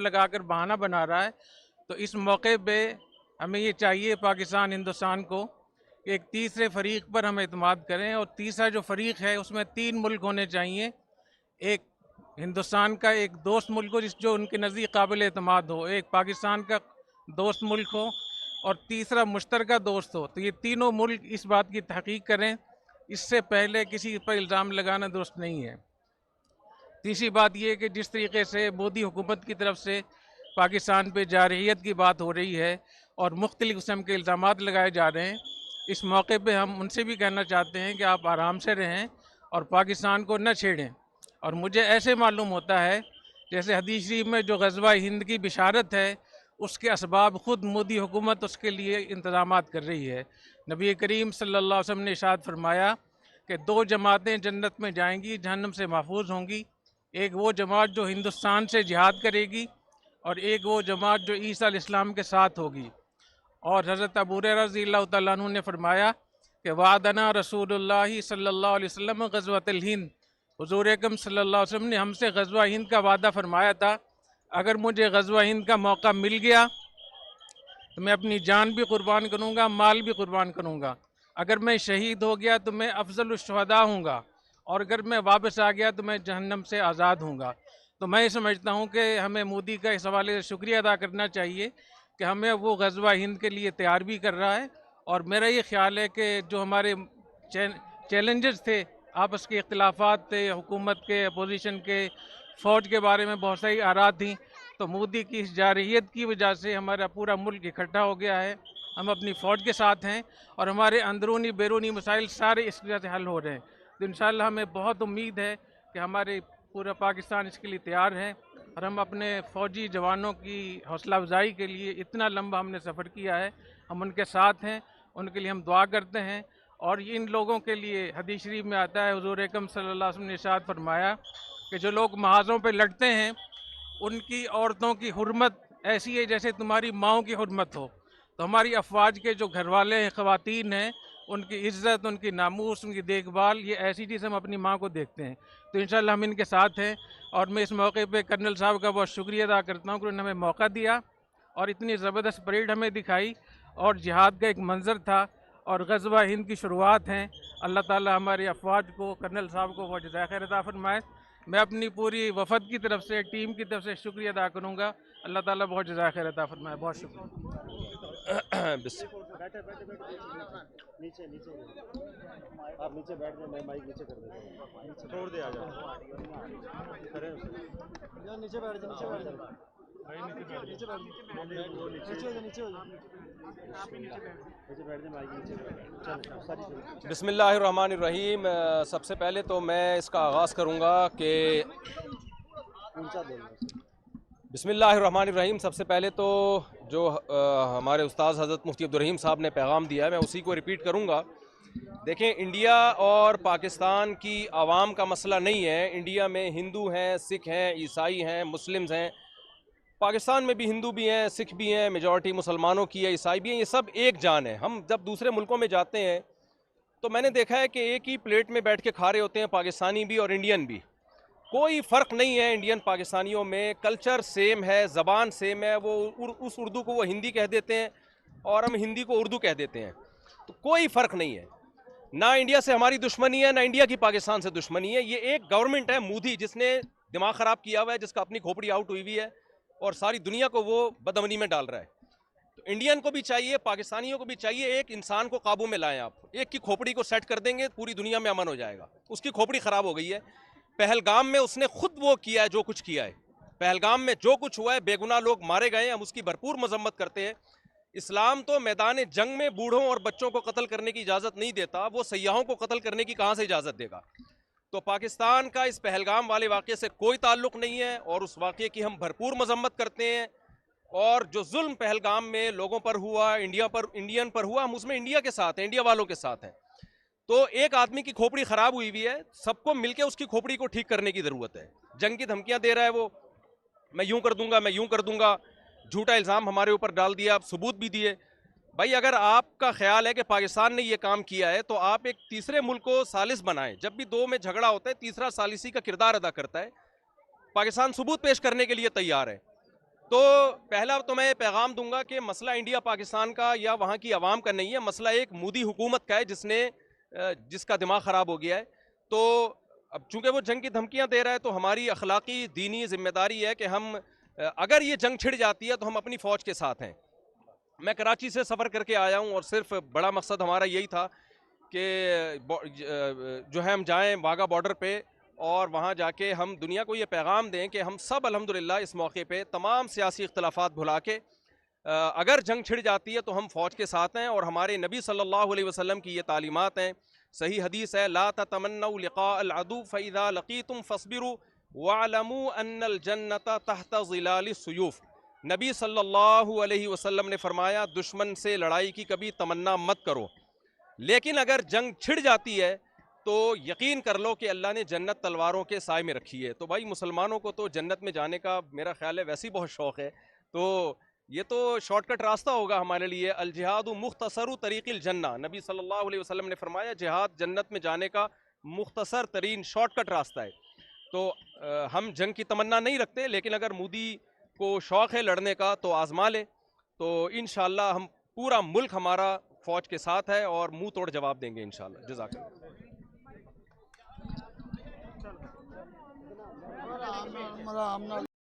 लगाकर बहाना बना रहा है। तो इस मौके पे हमें ये चाहिए पाकिस्तान हिंदुस्तान को कि एक तीसरे फरीक पर हम एतमाद करें, और तीसरा जो फरीक है उसमें 3 मुल्क होने चाहिए। एक हिंदुस्तान का एक दोस्त मुल्क हो जो उनके नज़दीक काबिल एतमाद हो, एक पाकिस्तान का दोस्त मुल्क हो, और तीसरा मुश्तरका दोस्त हो। तो ये तीनों मुल्क इस बात की तहकीक करें, इससे पहले किसी पर इल्ज़ाम लगाना दुरुस्त नहीं है। तीसरी बात यह कि जिस तरीके से मोदी हुकूमत की तरफ से पाकिस्तान पे जारहियत की बात हो रही है और मुख्तलिफ़ किस्म के इल्ज़ाम लगाए जा रहे हैं, इस मौके पे हम उनसे भी कहना चाहते हैं कि आप आराम से रहें और पाकिस्तान को न छेड़ें। और मुझे ऐसे मालूम होता है जैसे हदीस शरीफ में जो ग़ज़वा हिंद की बिशारत है, उसके असबाब ख़ुद मोदी हुकूमत उसके लिए इंतज़ामात कर रही है। नबी करीम सल्लल्लाहु अलैहि वसल्लम ने इरशाद फरमाया कि 2 जमातें जन्नत में जाएंगी, जहन्नम से महफूज होंगी। एक वो जमात जो हिंदुस्तान से जिहाद करेगी, और एक वो जमात जो ईसा अलैहिस्सलाम के साथ होगी। और हज़रत अबू हुरैरा रज़ियल्लाहु तआला अन्हु ने फरमाया कि वादना रसूलुल्लाह सल्लल्लाहु अलैहि वसल्लम ग़ज़वतुल हिंद, हुज़ूर अकरम सल्लल्लाहु अलैहि वसल्लम ने हमसे ग़ज़वा हिंद का वादा फरमाया था। अगर मुझे ग़ज़वा हिंद का मौका मिल गया तो मैं अपनी जान भी कुर्बान करूँगा, माल भी कुर्बान करूँगा। अगर मैं शहीद हो गया तो मैं अफ़ज़लुश शुहदा हूँगा, और अगर मैं वापस आ गया तो मैं जहन्नम से आज़ाद हूँगा। तो मैं समझता हूँ कि हमें मोदी का इस हवाले से शुक्रिया अदा करना चाहिए कि हमें वो ग़ज़वा हिंद के लिए तैयार भी कर रहा है। और मेरा ये ख्याल है कि जो हमारे चैलेंजेस थे, आपस के इख्तिलाफ़ात थे, हुकूमत के, अपोजिशन के, फ़ौज के बारे में बहुत सारी आरात थी, तो मोदी की इस जारहियत की वजह से हमारा पूरा मुल्क इकट्ठा हो गया है। हम अपनी फ़ौज के साथ हैं और हमारे अंदरूनी बैरूनी मसाइल सारे इस वजह से हल हो रहे हैं। तो इंशाअल्लाह हमें बहुत उम्मीद है कि हमारे पूरा पाकिस्तान इसके लिए तैयार है, और हम अपने फ़ौजी जवानों की हौसला अफजाई के लिए इतना लंबा हमने सफ़र किया है, हम उनके साथ हैं, उनके लिए हम दुआ करते हैं। और इन लोगों के लिए हदीस शरीफ में आता है, हुज़ूर अकरम सल्लल्लाहु अलैहि वसल्लम ने इरशाद फरमाया कि जो लोग महाज़ों पर लड़ते हैं उनकी औरतों की हुर्मत ऐसी है जैसे तुम्हारी माओं की हुर्मत हो। तो हमारी अफवाज के जो घर वाले हैं, ख़वातीन हैं, उनकी इज़्ज़त, उनकी नामूस, उनकी देखभाल, ये ऐसी चीज़ हम अपनी माँ को देखते हैं। तो इंशाअल्लाह हम इनके साथ हैं। और मैं इस मौके पे कर्नल साहब का बहुत शुक्रिया अदा करता हूँ कि उन्होंने हमें मौका दिया और इतनी ज़बरदस्त परेड हमें दिखाई, और जिहाद का एक मंज़र था और ग़ज़वा हिंद की शुरुआत हैं। अल्लाह ताला हमारी अफवाज को, कर्नल साहब को बहुत जज़ाए खैर अता फरमाए। मैं अपनी पूरी वफ़द की तरफ से, टीम की तरफ से शुक्रिया अदा करूँगा। अल्लाह ताला बहुत जज़ाए खैर अता फरमाए। बहुत शुक्रिया। नीचे नीचे आप नीचे बैठ जाए, मैं माइक नीचे कर देता हूँ, छोड़ दे, आ जाओ, खड़े हो नीचे बैठ जाओ, नीचे बैठ जाओ, नीचे बैठ जाओ, नीचे हो जाओ, नीचे हो जाओ, नीचे बैठ जाए, माइक नीचे चलो सारी। बिस्मिल्लाहिर्रहमानिर्रहीम। सबसे पहले तो मैं इसका आगाज़ करूँगा कि ऊंचा बोलना। बिस्मिल्लाहिर्रहमानिर्रहीम। सबसे पहले तो जो हमारे उस्ताद हज़रत मुफ्ती अब्दुल रहीम साहब ने पैगाम दिया है, मैं उसी को रिपीट करूँगा। देखें, इंडिया और पाकिस्तान की आवाम का मसला नहीं है। इंडिया में हिंदू हैं, सिख हैं, ईसाई हैं, मुस्लिम्स हैं। पाकिस्तान में भी हिंदू भी हैं, सिख भी हैं, मेजॉरिटी मुसलमानों की है, ईसाई भी हैं। ये सब एक जान है। हम जब दूसरे मुल्कों में जाते हैं तो मैंने देखा है कि एक ही प्लेट में बैठ के खा रहे होते हैं, पाकिस्तानी भी और इंडियन भी। कोई फ़र्क नहीं है इंडियन पाकिस्तानियों में। कल्चर सेम है, ज़बान सेम है। वो उस उर्दू को वो हिंदी कह देते हैं और हम हिंदी को उर्दू कह देते हैं। तो कोई फ़र्क नहीं है। ना इंडिया से हमारी दुश्मनी है, ना इंडिया की पाकिस्तान से दुश्मनी है। ये एक गवर्नमेंट है मोदी, जिसने दिमाग ख़राब किया हुआ है, जिसका अपनी खोपड़ी आउट हुई हुई है और सारी दुनिया को वो बदअमनी में डाल रहा है। तो इंडियन को भी चाहिए, पाकिस्तानियों को भी चाहिए, एक इंसान को काबू में लाएं आप। एक की खोपड़ी को सेट कर देंगे, पूरी दुनिया में अमन हो जाएगा। उसकी खोपड़ी ख़राब हो गई है। पहलगाम में उसने खुद वो किया है जो कुछ किया है। पहलगाम में जो कुछ हुआ है, बेगुनाह लोग मारे गए, हम उसकी भरपूर मजम्मत करते हैं। इस्लाम तो मैदान जंग में बूढ़ों और बच्चों को कत्ल करने की इजाज़त नहीं देता, वो सयाहों को कत्ल करने की कहाँ से इजाज़त देगा। तो पाकिस्तान का इस पहलगाम वाले वाक़े से कोई ताल्लुक़ नहीं है और उस वाक़े की हम भरपूर मजम्मत करते हैं। और जो जुल्म पहलगाम में लोगों पर हुआ, इंडियन पर हुआ, हम उसमें इंडिया के साथ हैं, इंडिया वालों के साथ हैं। तो एक आदमी की खोपड़ी ख़राब हुई हुई है, सबको मिलकर उसकी खोपड़ी को ठीक करने की ज़रूरत है। जंग की धमकियाँ दे रहा है वो, मैं यूं कर दूंगा, मैं यूं कर दूंगा, झूठा इल्ज़ाम हमारे ऊपर डाल दिया, आप सबूत भी दिए। भाई, अगर आपका ख्याल है कि पाकिस्तान ने ये काम किया है तो आप एक तीसरे मुल्क को सालिस बनाएं। जब भी दो में झगड़ा होता है, तीसरा सालिसी का किरदार अदा करता है। पाकिस्तान सबूत पेश करने के लिए तैयार है। तो पहला तो मैं पैगाम दूंगा कि मसला इंडिया पाकिस्तान का या वहाँ की आवाम का नहीं है, मसला एक मोदी हुकूमत का है जिसका दिमाग ख़राब हो गया है। तो अब चूंकि वो जंग की धमकियां दे रहा है तो हमारी अखलाकी दीनी जिम्मेदारी है कि हम अगर ये जंग छिड़ जाती है तो हम अपनी फ़ौज के साथ हैं। मैं कराची से सफ़र करके आया हूँ और सिर्फ बड़ा मकसद हमारा यही था कि जो है हम जाएं वाघा बॉर्डर पे और वहाँ जाके हम दुनिया को ये पैगाम दें कि हम सब अल्हम्दुलिल्लाह इस मौके पे तमाम सियासी इख्तलाफात भुला के अगर जंग छिड़ जाती है तो हम फ़ौज के साथ हैं। और हमारे नबी सल्लल्लाहु अलैहि वसल्लम की ये तालीमात हैं, सही हदीस है, ला ततमन्नौ लिक़ा अल अदु फ़इज़ा लक़ीतुम फ़स्बिरु वअलमू अन्नल जन्नत तहत ज़िलालिस सुयूफ़। नबी सल्लल्लाहु अलैहि वसल्लम ने फरमाया, दुश्मन से लड़ाई की कभी तमन्ना मत करो, लेकिन अगर जंग छिड़ जाती है तो यकीन कर लो कि अल्लाह ने जन्नत तलवारों के साए में रखी है। तो भाई मुसलमानों को तो जन्नत में जाने का मेरा ख्याल है वैसे ही बहुत शौक़ है, तो ये तो शॉर्टकट रास्ता होगा हमारे लिए। अल जिहादु मुख्तसरु तरीक़िल जन्ना, नबी सल्लल्लाहु अलैहि वसल्लम ने फरमाया जिहाद जन्नत में जाने का मुख्तसर तरीन शॉर्टकट रास्ता है। तो हम जंग की तमन्ना नहीं रखते, लेकिन अगर मोदी को शौक़ है लड़ने का तो आज़मा ले, तो इंशाअल्लाह हम पूरा मुल्क हमारा फ़ौज के साथ है और मुंह तोड़ जवाब देंगे इंशाअल्लाह। जज़ाकल्लाह।